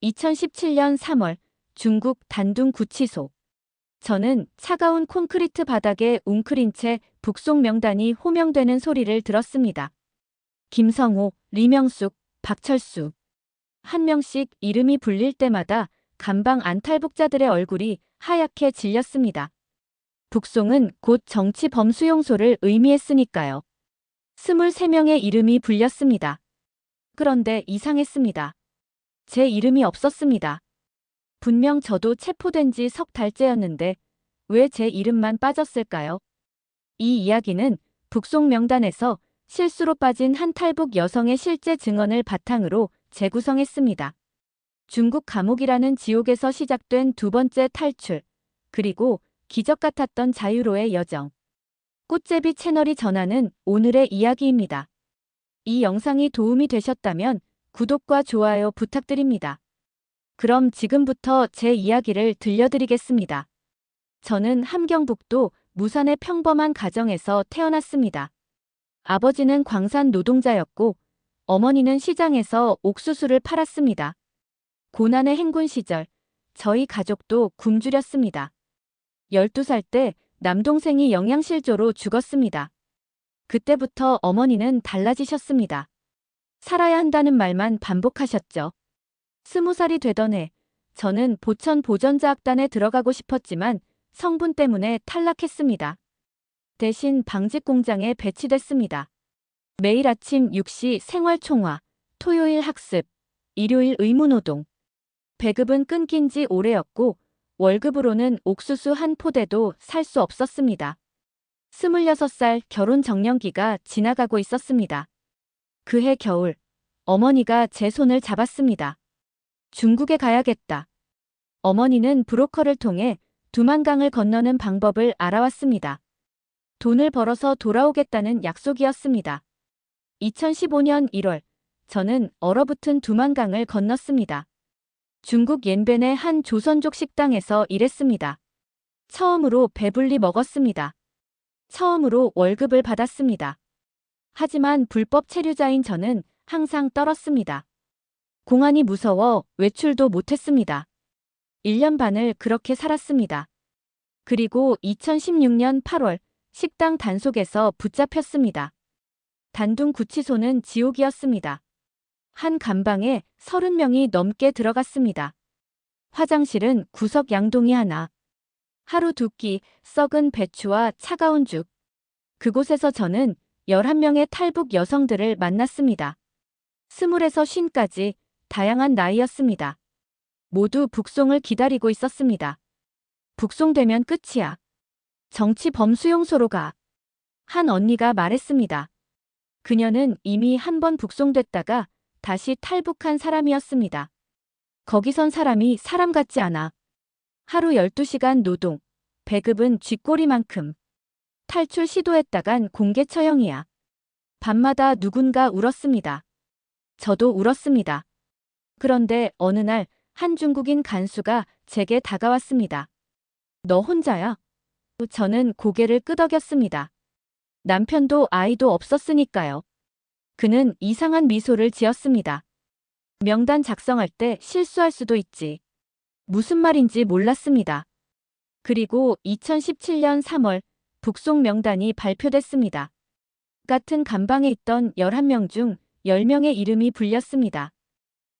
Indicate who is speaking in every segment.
Speaker 1: 2017년 3월 중국 단둥 구치소. 저는 차가운 콘크리트 바닥에 웅크린 채 북송 명단이 호명되는 소리를 들었습니다. 김성호, 리명숙, 박철수. 한 명씩 이름이 불릴 때마다 감방 안탈북자들의 얼굴이 하얗게 질렸습니다. 북송은 곧 정치 범수용소를 의미했으니까요. 23명의 이름이 불렸습니다. 그런데 이상했습니다. 제 이름이 없었습니다. 분명 저도 체포된 지 석 달째였는데 왜 제 이름만 빠졌을까요? 이 이야기는 북송 명단에서 실수로 빠진 한 탈북 여성의 실제 증언을 바탕으로 재구성했습니다. 중국 감옥이라는 지옥에서 시작된 두 번째 탈출, 그리고 기적 같았던 자유로의 여정. 꽃제비 채널이 전하는 오늘의 이야기입니다. 이 영상이 도움이 되셨다면 구독과 좋아요 부탁드립니다. 그럼 지금부터 제 이야기를 들려드리겠습니다. 저는 함경북도 무산의 평범한 가정에서 태어났습니다. 아버지는 광산 노동자였고 어머니는 시장에서 옥수수를 팔았습니다. 고난의 행군 시절 저희 가족도 굶주렸습니다. 12살 때 남동생이 영양실조로 죽었습니다. 그때부터 어머니는 달라지셨습니다. 살아야 한다는 말만 반복하셨죠. 20살이 되던 해 저는 보천 보전자악단에 들어가고 싶었지만 성분 때문에 탈락했습니다. 대신 방직 공장에 배치됐습니다. 매일 아침 6시 생활총화, 토요일 학습, 일요일 의무노동. 배급은 끊긴 지 오래였고 월급으로는 옥수수 한 포대도 살 수 없었습니다. 26살 결혼 정년기가 지나가고 있었습니다. 그해 겨울 어머니가 제 손을 잡았습니다. 중국에 가야겠다. 어머니는 브로커를 통해 두만강을 건너는 방법을 알아왔습니다. 돈을 벌어서 돌아오겠다는 약속이었습니다. 2015년 1월 저는 얼어붙은 두만강을 건넜습니다. 중국 옌벤의 한 조선족 식당에서 일했습니다. 처음으로 배불리 먹었습니다. 처음으로 월급을 받았습니다. 하지만 불법 체류자인 저는 항상 떨었습니다. 공안이 무서워 외출도 못했습니다. 1년 반을 그렇게 살았습니다. 그리고 2016년 8월 식당 단속에서 붙잡혔습니다. 단둥 구치소는 지옥이었습니다. 한 감방에 30명이 넘게 들어갔습니다. 화장실은 구석 양동이 하나. 하루 두 끼 썩은 배추와 차가운 죽. 그곳에서 저는 11명의 탈북 여성들을 만났습니다. 20에서 50까지 다양한 나이였습니다. 모두 북송을 기다리고 있었습니다. 북송되면 끝이야. 정치 범수용소로 가. 한 언니가 말했습니다. 그녀는 이미 한 번 북송됐다가 다시 탈북한 사람이었습니다. 거기선 사람이 사람 같지 않아. 하루 12시간 노동, 배급은 쥐꼬리만큼. 탈출 시도했다간 공개 처형이야. 밤마다 누군가 울었습니다. 저도 울었습니다. 그런데 어느 날 한 중국인 간수가 제게 다가왔습니다. 너 혼자야? 저는 고개를 끄덕였습니다. 남편도 아이도 없었으니까요. 그는 이상한 미소를 지었습니다. 명단 작성할 때 실수할 수도 있지. 무슨 말인지 몰랐습니다. 그리고 2017년 3월 북송 명단이 발표됐습니다. 같은 감방에 있던 11명 중 10명의 이름이 불렸습니다.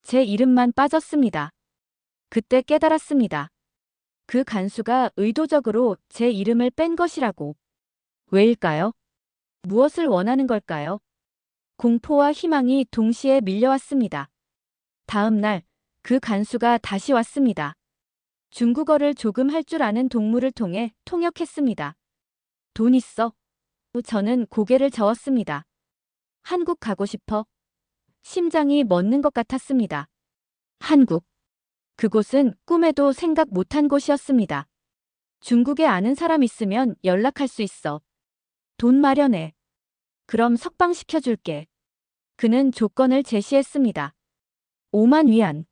Speaker 1: 제 이름만 빠졌습니다. 그때 깨달았습니다. 그 간수가 의도적으로 제 이름을 뺀 것이라고. 왜일까요? 무엇을 원하는 걸까요? 공포와 희망이 동시에 밀려왔습니다. 다음 날 그 간수가 다시 왔습니다. 중국어를 조금 할 줄 아는 동무를 통해 통역했습니다. 돈 있어? 저는 고개를 저었습니다. 한국 가고 싶어? 심장이 멎는 것 같았습니다. 한국. 그곳은 꿈에도 생각 못한 곳이었습니다. 중국에 아는 사람 있으면 연락할 수 있어. 돈 마련해. 그럼 석방시켜줄게. 그는 조건을 제시했습니다. 5만 위안.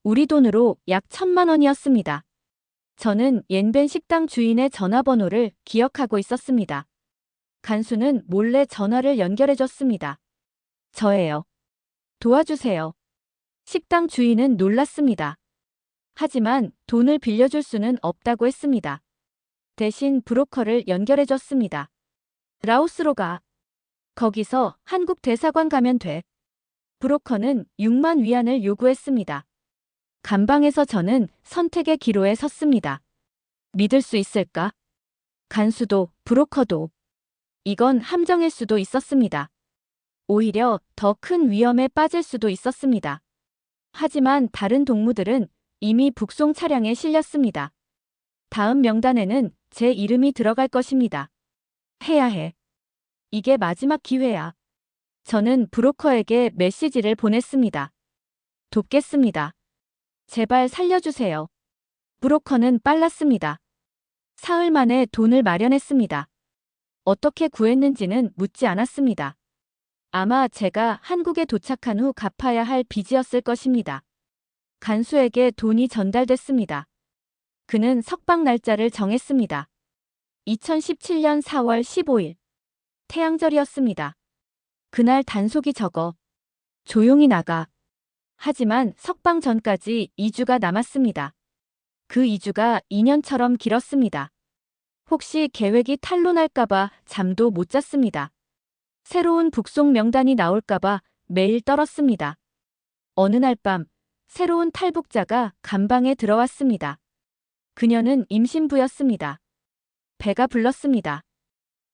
Speaker 1: 우리 돈으로 약 1,000만 원이었습니다. 저는 옌벤 식당 주인의 전화번호를 기억하고 있었습니다. 간수는 몰래 전화를 연결해줬습니다. 저예요. 도와주세요. 식당 주인은 놀랐습니다. 하지만 돈을 빌려줄 수는 없다고 했습니다. 대신 브로커를 연결해줬습니다. 라오스로 가. 거기서 한국 대사관 가면 돼. 브로커는 6만 위안을 요구했습니다. 감방에서 저는 선택의 기로에 섰습니다. 믿을 수 있을까? 간수도 브로커도. 이건 함정일 수도 있었습니다. 오히려 더 큰 위험에 빠질 수도 있었습니다. 하지만 다른 동무들은 이미 북송 차량에 실렸습니다. 다음 명단에는 제 이름이 들어갈 것입니다. 해야 해. 이게 마지막 기회야. 저는 브로커에게 메시지를 보냈습니다. 돕겠습니다. 제발 살려주세요. 브로커는 빨랐습니다. 사흘 만에 돈을 마련했습니다. 어떻게 구했는지는 묻지 않았습니다. 아마 제가 한국에 도착한 후 갚아야 할 빚이었을 것입니다. 간수에게 돈이 전달됐습니다. 그는 석방 날짜를 정했습니다. 2017년 4월 15일. 태양절이었습니다. 그날 단속이 적어. 조용히 나가. 하지만 석방 전까지 2주가 남았습니다. 그 2주가 2년처럼 길었습니다. 혹시 계획이 탄로날까봐 잠도 못 잤습니다. 새로운 북송 명단이 나올까봐 매일 떨었습니다. 어느 날 밤 새로운 탈북자가 감방에 들어왔습니다. 그녀는 임신부였습니다. 배가 불렀습니다.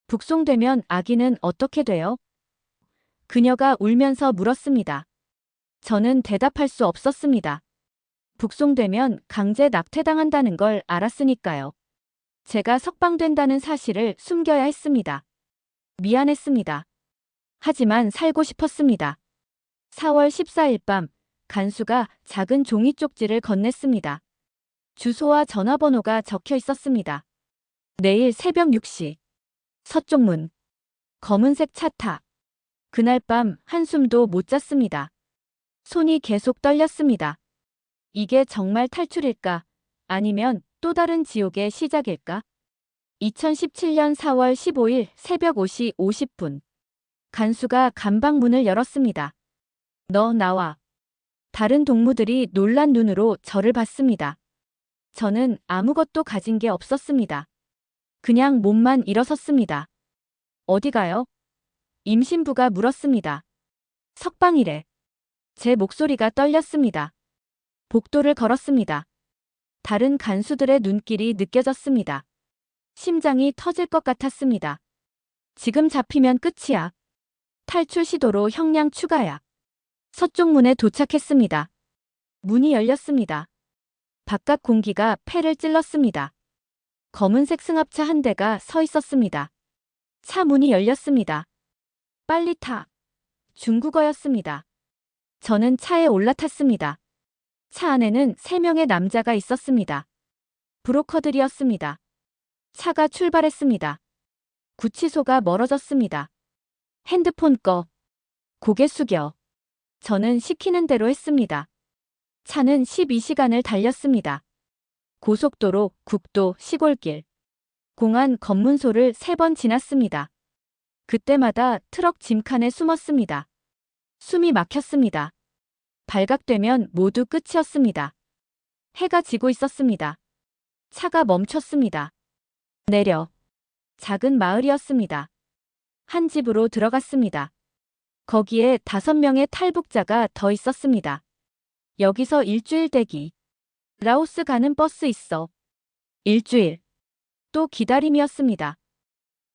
Speaker 1: 북송되면 아기는 어떻게 돼요? 그녀가 울면서 물었습니다. 저는 대답할 수 없었습니다. 북송되면 강제 낙태당한다는 걸 알았으니까요. 제가 석방된다는 사실을 숨겨야 했습니다. 미안했습니다. 하지만 살고 싶었습니다. 4월 14일 밤 간수가 작은 종이 쪽지를 건넸습니다. 주소와 전화번호가 적혀 있었습니다. 내일 새벽 6시. 서쪽문. 검은색 차 타. 그날 밤 한숨도 못 잤습니다. 손이 계속 떨렸습니다. 이게 정말 탈출일까? 아니면 또 다른 지옥의 시작일까? 2017년 4월 15일 새벽 5시 50분. 간수가 감방 문을 열었습니다. 너 나와. 다른 동무들이 놀란 눈으로 저를 봤습니다. 저는 아무것도 가진 게 없었습니다. 그냥 몸만 일어섰습니다. 어디 가요? 임신부가 물었습니다. 석방이래. 제 목소리가 떨렸습니다. 복도를 걸었습니다. 다른 간수들의 눈길이 느껴졌습니다. 심장이 터질 것 같았습니다. 지금 잡히면 끝이야. 탈출 시도로 형량 추가야. 서쪽 문에 도착했습니다. 문이 열렸습니다. 바깥 공기가 폐를 찔렀습니다. 검은색 승합차 한 대가 서 있었습니다. 차 문이 열렸습니다. 빨리 타. 중국어였습니다. 저는 차에 올라탔습니다. 차 안에는 3명의 남자가 있었습니다. 브로커들이었습니다. 차가 출발했습니다. 구치소가 멀어졌습니다. 핸드폰 꺼. 고개 숙여. 저는 시키는 대로 했습니다. 차는 12시간을 달렸습니다. 고속도로, 국도, 시골길. 공안 검문소를 3번 지났습니다. 그때마다 트럭 짐칸에 숨었습니다. 숨이 막혔습니다. 발각되면 모두 끝이었습니다. 해가 지고 있었습니다. 차가 멈췄습니다. 내려. 작은 마을이었습니다. 한 집으로 들어갔습니다. 거기에 5명의 탈북자가 더 있었습니다. 여기서 일주일 대기. 라오스 가는 버스 있어. 일주일. 또 기다림이었습니다.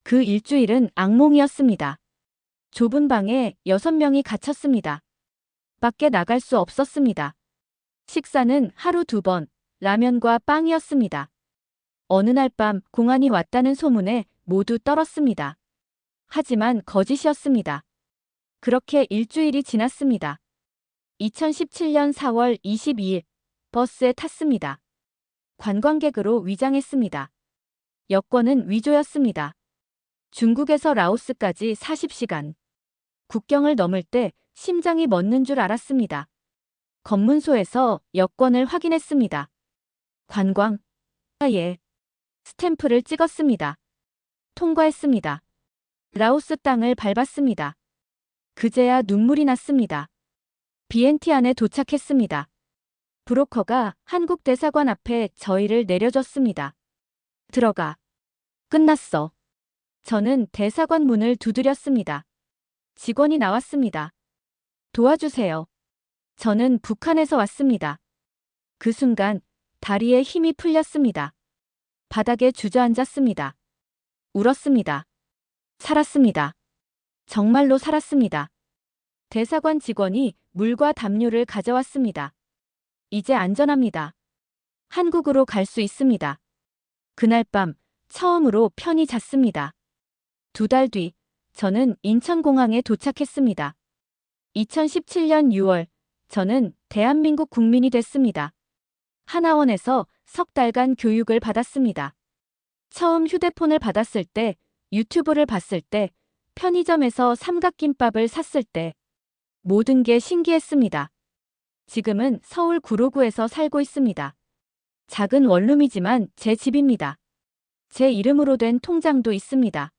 Speaker 1: 그 일주일은 악몽이었습니다. 좁은 방에 6명이 갇혔습니다. 밖에 나갈 수 없었습니다. 식사는 하루 2번, 라면과 빵이었습니다. 어느 날 밤 공안이 왔다는 소문에 모두 떨었습니다. 하지만 거짓이었습니다. 그렇게 일주일이 지났습니다. 2017년 4월 22일 버스에 탔습니다. 관광객으로 위장했습니다. 여권은 위조였습니다. 중국에서 라오스까지 40시간. 국경을 넘을 때 심장이 멎는 줄 알았습니다. 검문소에서 여권을 확인했습니다. 관광. 예. 스탬프를 찍었습니다. 통과했습니다. 라오스 땅을 밟았습니다. 그제야 눈물이 났습니다. BNT 안에 도착했습니다. 브로커가 한국 대사관 앞에 저희를 내려줬습니다. 들어가. 끝났어. 저는 대사관 문을 두드렸습니다. 직원이 나왔습니다. 도와주세요. 저는 북한에서 왔습니다. 그 순간 다리에 힘이 풀렸습니다. 바닥에 주저앉았습니다. 울었습니다. 살았습니다. 정말로 살았습니다. 대사관 직원이 물과 담요를 가져왔습니다. 이제 안전합니다. 한국으로 갈 수 있습니다. 그날 밤 처음으로 편히 잤습니다. 2달 뒤 저는 인천공항에 도착했습니다. 2017년 6월 저는 대한민국 국민이 됐습니다. 하나원에서 석 달간 교육을 받았습니다. 처음 휴대폰을 받았을 때, 유튜브를 봤을 때, 편의점에서 삼각김밥을 샀을 때 모든 게 신기했습니다. 지금은 서울 구로구에서 살고 있습니다. 작은 원룸이지만 제 집입니다. 제 이름으로 된 통장도 있습니다.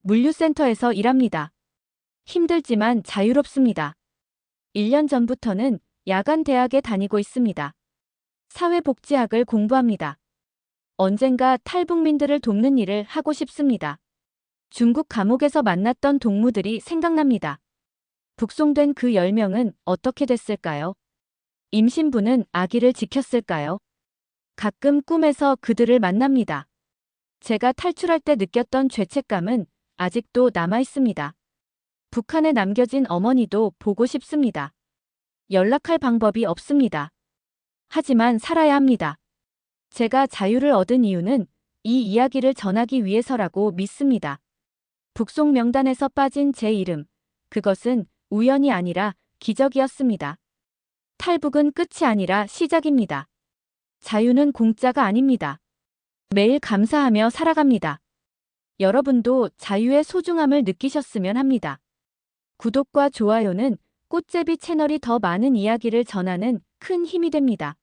Speaker 1: 물류센터에서 일합니다. 힘들지만 자유롭습니다. 1년 전부터는 야간 대학에 다니고 있습니다. 사회복지학을 공부합니다. 언젠가 탈북민들을 돕는 일을 하고 싶습니다. 중국 감옥에서 만났던 동무들이 생각납니다. 북송된 그 10명은 어떻게 됐을까요? 임신부는 아기를 지켰을까요? 가끔 꿈에서 그들을 만납니다. 제가 탈출할 때 느꼈던 죄책감은 아직도 남아 있습니다. 북한에 남겨진 어머니도 보고 싶습니다. 연락할 방법이 없습니다. 하지만 살아야 합니다. 제가 자유를 얻은 이유는 이 이야기를 전하기 위해서라고 믿습니다. 북송 명단에서 빠진 제 이름, 그것은 우연이 아니라 기적이었습니다. 탈북은 끝이 아니라 시작입니다. 자유는 공짜가 아닙니다. 매일 감사하며 살아갑니다. 여러분도 자유의 소중함을 느끼셨으면 합니다. 구독과 좋아요는 꽃제비 채널이 더 많은 이야기를 전하는 큰 힘이 됩니다.